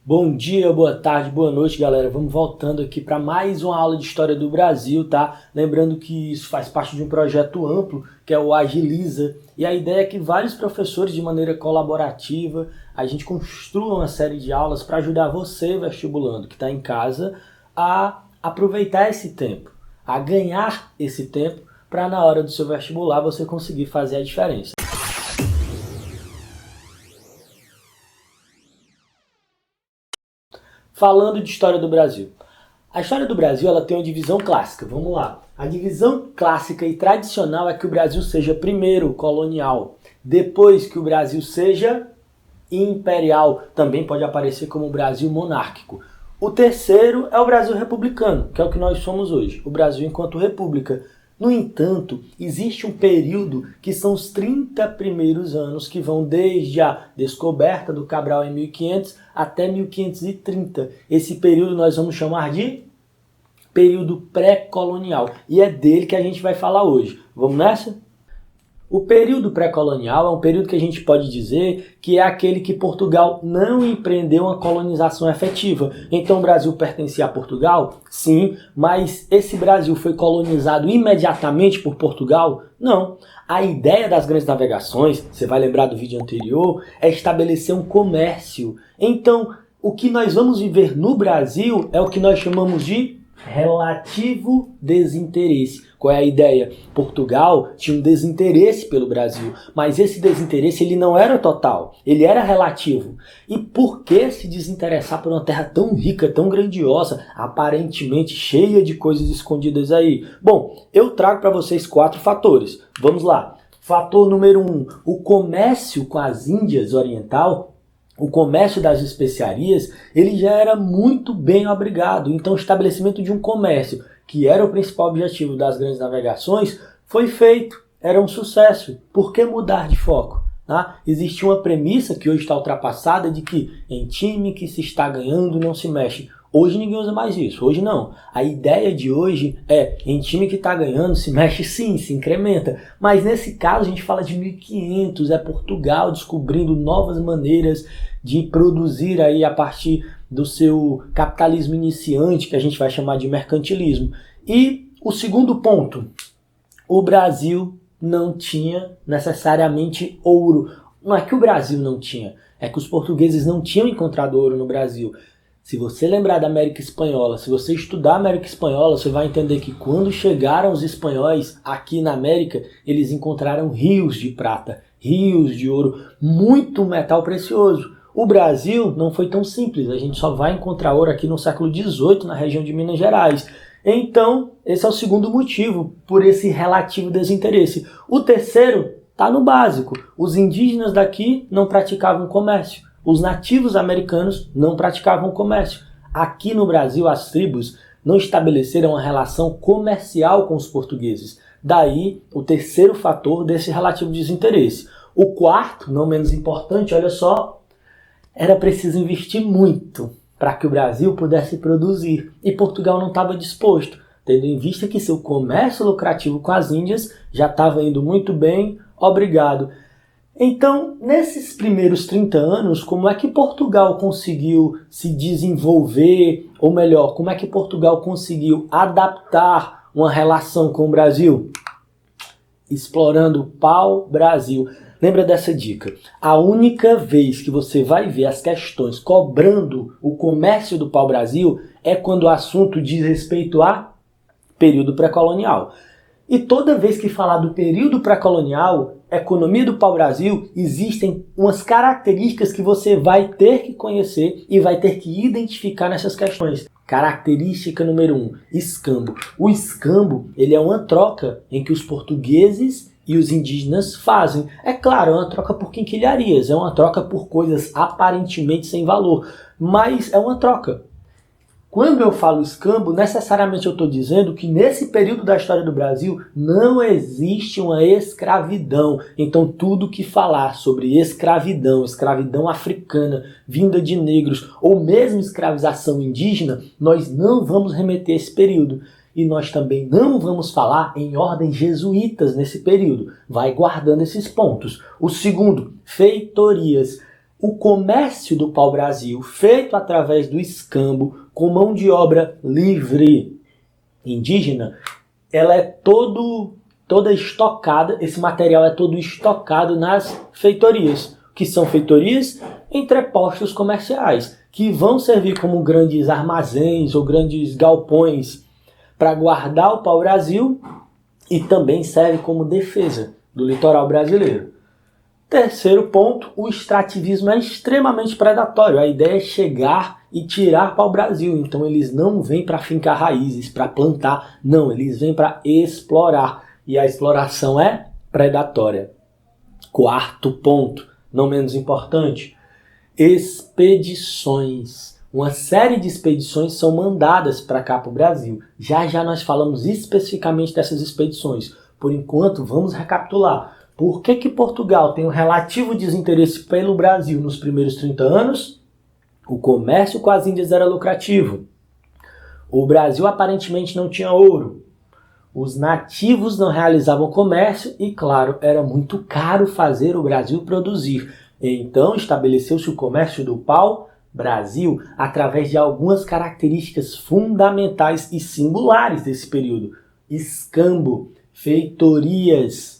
Bom dia, boa tarde, boa noite, galera. Vamos voltando aqui para mais uma aula de História do Brasil, tá? Lembrando que isso faz parte de um projeto amplo, que é o Agiliza, e a ideia é que vários professores, de maneira colaborativa, a gente construa uma série de aulas para ajudar você, vestibulando, que está em casa, a aproveitar esse tempo, a ganhar esse tempo, para na hora do seu vestibular você conseguir fazer a diferença. Falando de história do Brasil. A história do Brasil ela tem uma divisão clássica. Vamos lá. A divisão clássica e tradicional é que o Brasil seja primeiro colonial, depois que o Brasil seja imperial, também pode aparecer como o Brasil monárquico. O terceiro é o Brasil republicano, que é o que nós somos hoje, o Brasil enquanto república. No entanto, existe um período que são os 30 primeiros anos, que vão desde a descoberta do Cabral em 1500 até 1530. Esse período nós vamos chamar de período pré-colonial. E é dele que a gente vai falar hoje. Vamos nessa? O período pré-colonial é um período que a gente pode dizer que é aquele que Portugal não empreendeu uma colonização efetiva. Então o Brasil pertencia a Portugal? Sim, mas esse Brasil foi colonizado imediatamente por Portugal? Não. A ideia das grandes navegações, você vai lembrar do vídeo anterior, é estabelecer um comércio. Então, o que nós vamos viver no Brasil é o que nós chamamos de relativo desinteresse. Qual é a ideia? Portugal tinha um desinteresse pelo Brasil, mas esse desinteresse ele não era total, ele era relativo. E por que se desinteressar por uma terra tão rica, tão grandiosa, aparentemente cheia de coisas escondidas aí? Bom, eu trago para vocês 4 fatores. Vamos lá. Fator número 1, o comércio com as Índias Oriental. O comércio das especiarias, ele já era muito bem obrigado. Então o estabelecimento de um comércio, que era o principal objetivo das grandes navegações, foi feito. Era um sucesso. Por que mudar de foco? Tá? Existe uma premissa que hoje está ultrapassada de que em time que se está ganhando não se mexe. Hoje ninguém usa mais isso, hoje não. A ideia de hoje é, em time que está ganhando, se mexe sim, se incrementa. Mas nesse caso a gente fala de 1500, é Portugal descobrindo novas maneiras de produzir aí a partir do seu capitalismo iniciante, que a gente vai chamar de mercantilismo. E o segundo ponto, o Brasil não tinha necessariamente ouro. Não é que o Brasil não tinha, é que os portugueses não tinham encontrado ouro no Brasil. Se você lembrar da América Espanhola, se você estudar a América Espanhola, você vai entender que quando chegaram os espanhóis aqui na América, eles encontraram rios de prata, rios de ouro, muito metal precioso. O Brasil não foi tão simples, a gente só vai encontrar ouro aqui no século XVIII, na região de Minas Gerais. Então, esse é o segundo motivo por esse relativo desinteresse. O terceiro está no básico. Os indígenas daqui não praticavam comércio. Os nativos americanos não praticavam comércio. Aqui no Brasil, as tribos não estabeleceram uma relação comercial com os portugueses. Daí, o terceiro fator desse relativo desinteresse. O quarto, não menos importante, olha só, era preciso investir muito para que o Brasil pudesse produzir. E Portugal não estava disposto, tendo em vista que seu comércio lucrativo com as Índias já estava indo muito bem, obrigado. Então, nesses primeiros 30 anos, como é que Portugal conseguiu se desenvolver, ou melhor, como é que Portugal conseguiu adaptar uma relação com o Brasil? Explorando o pau-brasil. Lembra dessa dica? A única vez que você vai ver as questões cobrando o comércio do pau-brasil é quando o assunto diz respeito a período pré-colonial. E toda vez que falar do período pré-colonial, economia do pau-brasil, existem umas características que você vai ter que conhecer e vai ter que identificar nessas questões. Característica número 1, escambo. O escambo, ele é uma troca em que os portugueses e os indígenas fazem. É claro, é uma troca por quinquilharias, é uma troca por coisas aparentemente sem valor, mas é uma troca. Quando eu falo escambo, necessariamente eu estou dizendo que nesse período da história do Brasil não existe uma escravidão. Então tudo que falar sobre escravidão, escravidão africana, vinda de negros ou mesmo escravização indígena, nós não vamos remeter a esse período. E nós também não vamos falar em ordens jesuítas nesse período. Vai guardando esses pontos. O segundo, feitorias. O comércio do pau-brasil, feito através do escambo, com mão de obra livre indígena, ela é toda estocada, esse material é todo estocado nas feitorias. O que são feitorias? Entrepostos comerciais, que vão servir como grandes armazéns ou grandes galpões para guardar o pau-brasil e também serve como defesa do litoral brasileiro. Terceiro ponto, o extrativismo é extremamente predatório. A ideia é chegar e tirar pau-brasil. Então eles não vêm para fincar raízes, para plantar. Não, eles vêm para explorar. E a exploração é predatória. Quarto ponto, não menos importante, expedições. Uma série de expedições são mandadas para cá para o Brasil. Já já nós falamos especificamente dessas expedições. Por enquanto, vamos recapitular. Por que Portugal tem um relativo desinteresse pelo Brasil nos primeiros 30 anos? O comércio com as Índias era lucrativo. O Brasil aparentemente não tinha ouro. Os nativos não realizavam comércio e, claro, era muito caro fazer o Brasil produzir. Então, estabeleceu-se o comércio do pau-brasil através de algumas características fundamentais e singulares desse período. Escambo, feitorias,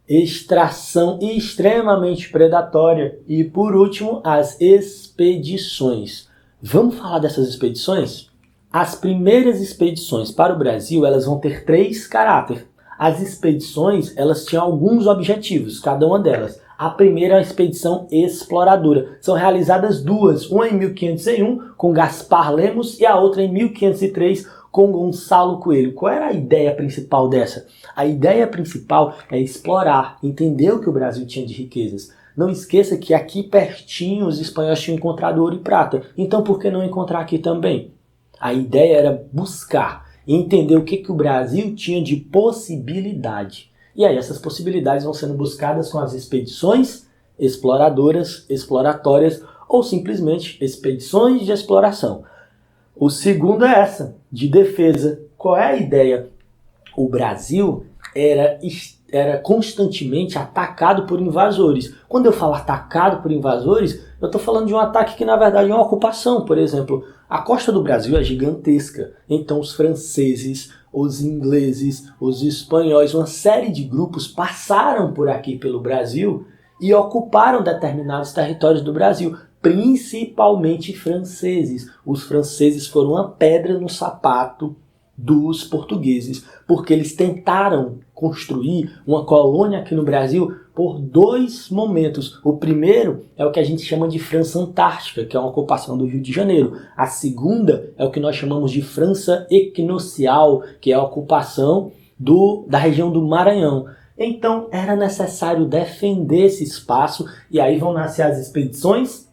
extração extremamente predatória e, por último, as expedições. Vamos falar dessas expedições? As primeiras expedições para o Brasil, elas vão ter 3 caráteres. As expedições, elas tinham alguns objetivos, cada uma delas. A primeira é a expedição exploradora. São realizadas 2, uma em 1501 com Gaspar Lemos e a outra em 1503 com Gonçalo Coelho. Qual era a ideia principal dessa? A ideia principal é explorar, entender o que o Brasil tinha de riquezas. Não esqueça que aqui pertinho os espanhóis tinham encontrado ouro e prata. Então por que não encontrar aqui também? A ideia era buscar, entender o que o Brasil tinha de possibilidade. E aí essas possibilidades vão sendo buscadas com as expedições exploradoras, exploratórias ou simplesmente expedições de exploração. O segundo é essa, de defesa. Qual é a ideia? O Brasil era constantemente atacado por invasores. Quando eu falo atacado por invasores, eu estou falando de um ataque que na verdade é uma ocupação. Por exemplo, a costa do Brasil é gigantesca. Então os franceses, os ingleses, os espanhóis, uma série de grupos passaram por aqui pelo Brasil e ocuparam determinados territórios do Brasil. Principalmente franceses. Os franceses foram uma pedra no sapato dos portugueses, porque eles tentaram construir uma colônia aqui no Brasil por 2 momentos. O primeiro é o que a gente chama de França Antártica, que é uma ocupação do Rio de Janeiro. A segunda é o que nós chamamos de França Equinocial, que é a ocupação da região do Maranhão. Então era necessário defender esse espaço e aí vão nascer as expedições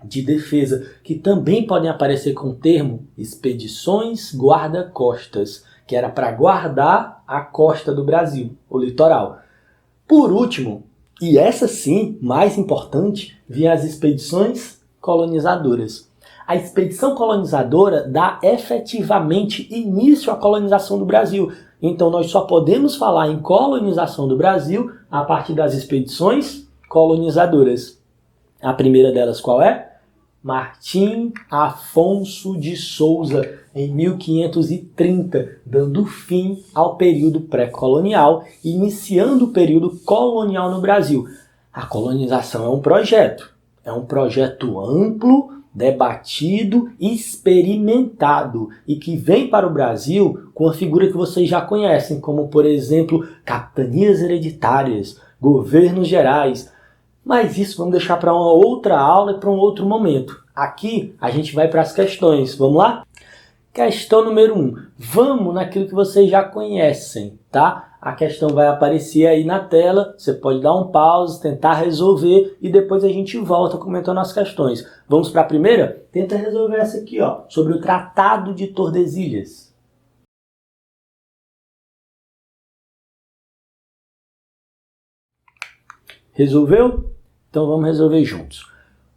de defesa, que também podem aparecer com o termo expedições guarda-costas, que era para guardar a costa do Brasil, o litoral. Por último, e essa sim, mais importante, vinham as expedições colonizadoras. A expedição colonizadora dá efetivamente início à colonização do Brasil. Então nós só podemos falar em colonização do Brasil a partir das expedições colonizadoras. A primeira delas qual é? Martim Afonso de Souza, em 1530, dando fim ao período pré-colonial e iniciando o período colonial no Brasil. A colonização é um projeto amplo, debatido, experimentado e que vem para o Brasil com a figura que vocês já conhecem, como, por exemplo, capitanias hereditárias, governos gerais. Mas isso vamos deixar para uma outra aula e para um outro momento. Aqui a gente vai para as questões. Vamos lá? Questão número 1. Vamos naquilo que vocês já conhecem, tá? A questão vai aparecer aí na tela. Você pode dar um pause, tentar resolver e depois a gente volta comentando as questões. Vamos para a primeira? Tenta resolver essa aqui, ó, sobre o Tratado de Tordesilhas. Resolveu? Então vamos resolver juntos.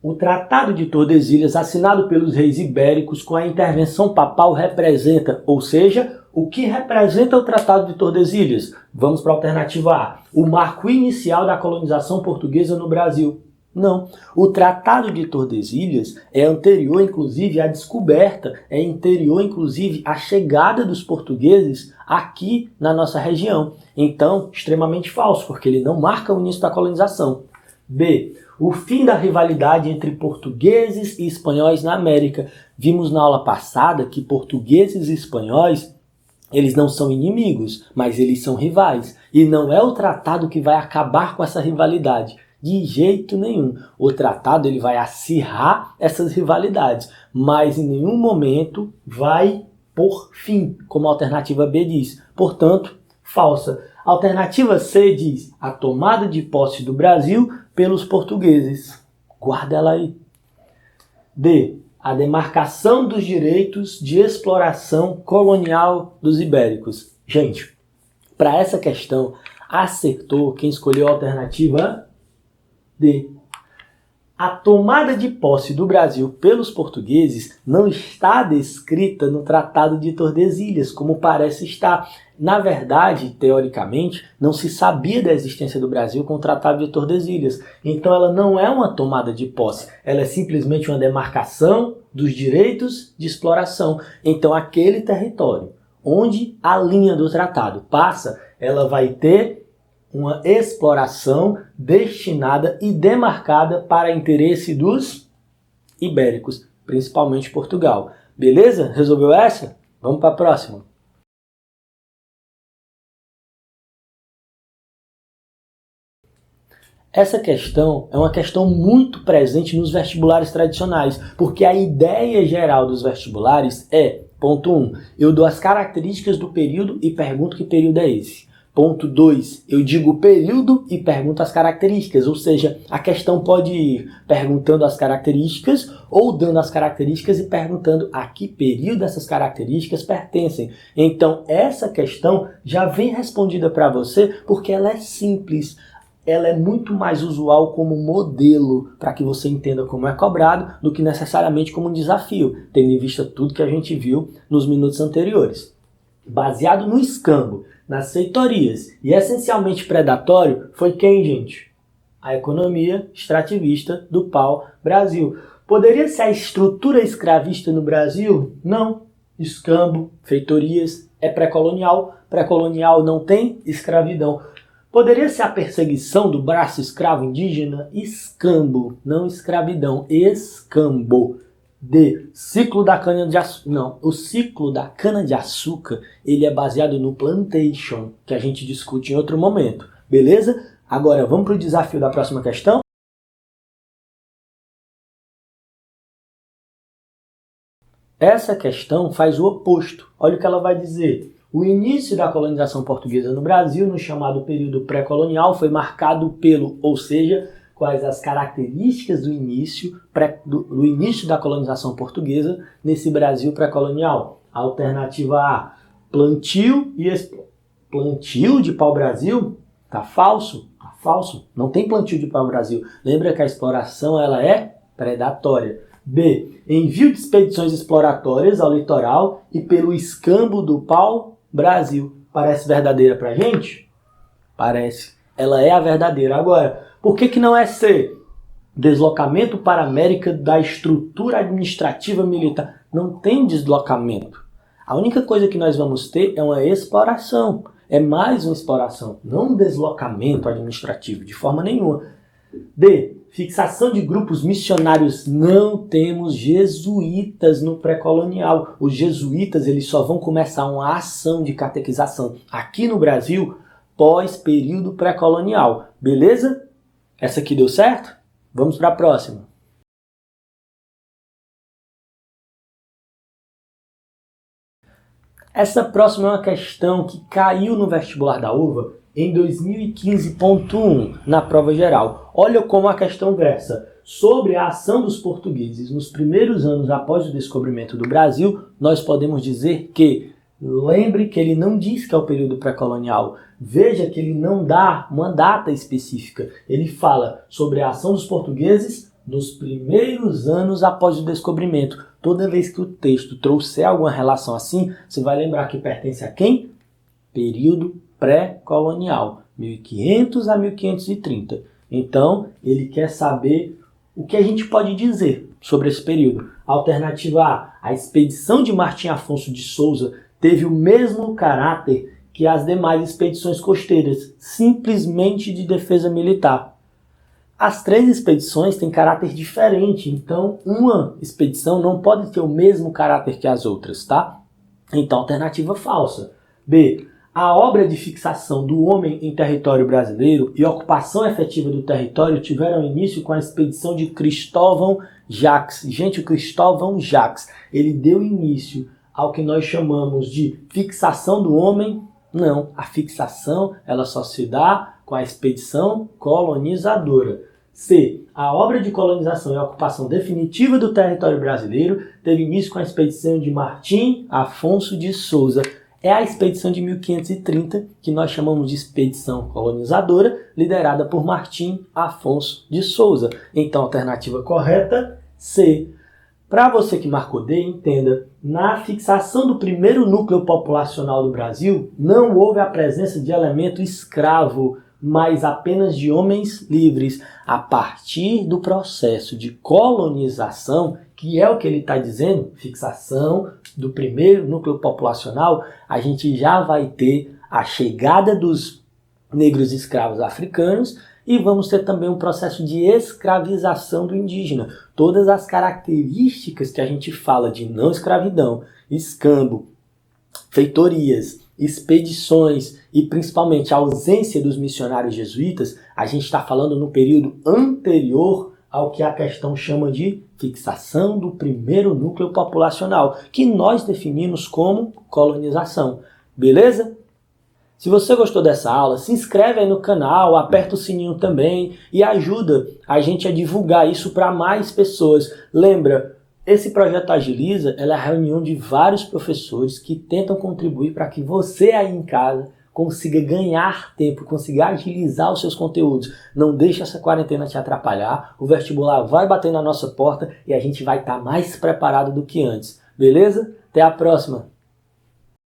O Tratado de Tordesilhas, assinado pelos reis ibéricos com a intervenção papal, representa, ou seja, o que representa o Tratado de Tordesilhas? Vamos para a alternativa A. O marco inicial da colonização portuguesa no Brasil. Não. O Tratado de Tordesilhas é anterior, inclusive, à descoberta, é anterior, inclusive, à chegada dos portugueses aqui na nossa região. Então, extremamente falso, porque ele não marca o início da colonização. B. O fim da rivalidade entre portugueses e espanhóis na América. Vimos na aula passada que portugueses e espanhóis, eles não são inimigos, mas eles são rivais. E não é o tratado que vai acabar com essa rivalidade. De jeito nenhum. O tratado ele vai acirrar essas rivalidades, mas em nenhum momento vai por fim, como a alternativa B diz. Portanto, falsa. A alternativa C diz a tomada de posse do Brasil pelos portugueses. Guarda ela aí. D. A demarcação dos direitos de exploração colonial dos ibéricos. Gente, para essa questão, acertou quem escolheu a alternativa D. A tomada de posse do Brasil pelos portugueses não está descrita no Tratado de Tordesilhas, como parece estar. Na verdade, teoricamente, não se sabia da existência do Brasil com o Tratado de Tordesilhas. Então ela não é uma tomada de posse, ela é simplesmente uma demarcação dos direitos de exploração. Então aquele território onde a linha do tratado passa, ela vai ter uma exploração destinada e demarcada para interesse dos ibéricos, principalmente Portugal. Beleza? Resolveu essa? Vamos para a próxima. Essa questão é uma questão muito presente nos vestibulares tradicionais, porque a ideia geral dos vestibulares é, ponto 1, eu dou as características do período e pergunto que período é esse. Ponto 2, eu digo o período e pergunto as características, ou seja, a questão pode ir perguntando as características ou dando as características e perguntando a que período essas características pertencem. Então, essa questão já vem respondida para você porque ela é simples. Ela é muito mais usual como modelo para que você entenda como é cobrado do que necessariamente como um desafio, tendo em vista tudo que a gente viu nos minutos anteriores. Baseado no escambo, nas feitorias e essencialmente predatório, foi quem, gente? A economia extrativista do pau-brasil. Poderia ser a estrutura escravista no Brasil? Não. Escambo, feitorias, é pré-colonial. Pré-colonial não tem escravidão. Poderia ser a perseguição do braço escravo indígena? Escambo, não escravidão, escambo. D. Ciclo da cana-de-açúcar. Não, o ciclo da cana-de-açúcar ele é baseado no plantation, que a gente discute em outro momento. Beleza? Agora vamos para o desafio da próxima questão? Essa questão faz o oposto. Olha o que ela vai dizer. O início da colonização portuguesa no Brasil, no chamado período pré-colonial, foi marcado pelo, ou seja, quais as características do início da colonização portuguesa nesse Brasil pré-colonial. Alternativa A, plantio e plantio de pau-brasil? Tá falso? Tá falso. Não tem plantio de pau-brasil. Lembra que a exploração ela é predatória. B, envio de expedições exploratórias ao litoral e pelo escambo do pau-brasil. Parece verdadeira pra gente? Parece. Ela é a verdadeira. Agora, por que não é C? Deslocamento para a América da estrutura administrativa militar. Não tem deslocamento. A única coisa que nós vamos ter é uma exploração. É mais uma exploração, não um deslocamento administrativo, de forma nenhuma. D. Fixação de grupos missionários. Não temos jesuítas no pré-colonial. Os jesuítas eles só vão começar uma ação de catequização aqui no Brasil pós-período pré-colonial. Beleza? Essa aqui deu certo? Vamos para a próxima. Essa próxima é uma questão que caiu no vestibular da UVA em 2015.1 na prova geral. Olha como a questão versa. Sobre a ação dos portugueses nos primeiros anos após o descobrimento do Brasil, nós podemos dizer que, lembre que ele não diz que é o período pré-colonial. Veja que ele não dá uma data específica. Ele fala sobre a ação dos portugueses nos primeiros anos após o descobrimento. Toda vez que o texto trouxer alguma relação assim, você vai lembrar que pertence a quem? Período pré-colonial, 1500 a 1530. Então, ele quer saber o que a gente pode dizer sobre esse período. Alternativa A expedição de Martim Afonso de Souza teve o mesmo caráter que as demais expedições costeiras, simplesmente de defesa militar. As 3 expedições têm caráter diferente, então uma expedição não pode ter o mesmo caráter que as outras, tá? Então, alternativa falsa. B. A obra de fixação do homem em território brasileiro e ocupação efetiva do território tiveram início com a expedição de Cristóvão Jacques. Gente, o Cristóvão Jacques, ele deu início ao que nós chamamos de fixação do homem. Não, a fixação ela só se dá com a expedição colonizadora. C. A obra de colonização e ocupação definitiva do território brasileiro teve início com a expedição de Martim Afonso de Souza. É a expedição de 1530, que nós chamamos de expedição colonizadora, liderada por Martim Afonso de Souza. Então, alternativa correta, C. Para você que marcou D, entenda, na fixação do primeiro núcleo populacional do Brasil, não houve a presença de elemento escravo, mas apenas de homens livres. A partir do processo de colonização, que é o que ele está dizendo, fixação do primeiro núcleo populacional, a gente já vai ter a chegada dos negros escravos africanos e vamos ter também um processo de escravização do indígena. Todas as características que a gente fala de não escravidão, escambo, feitorias, expedições e principalmente a ausência dos missionários jesuítas, a gente está falando no período anterior ao que a questão chama de fixação do primeiro núcleo populacional, que nós definimos como colonização. Beleza? Se você gostou dessa aula, se inscreve aí no canal, aperta o sininho também e ajuda a gente a divulgar isso para mais pessoas. Lembra, esse projeto Agiliza é a reunião de vários professores que tentam contribuir para que você aí em casa consiga ganhar tempo, consiga agilizar os seus conteúdos. Não deixe essa quarentena te atrapalhar, o vestibular vai bater na nossa porta e a gente vai estar mais preparado do que antes. Beleza? Até a próxima!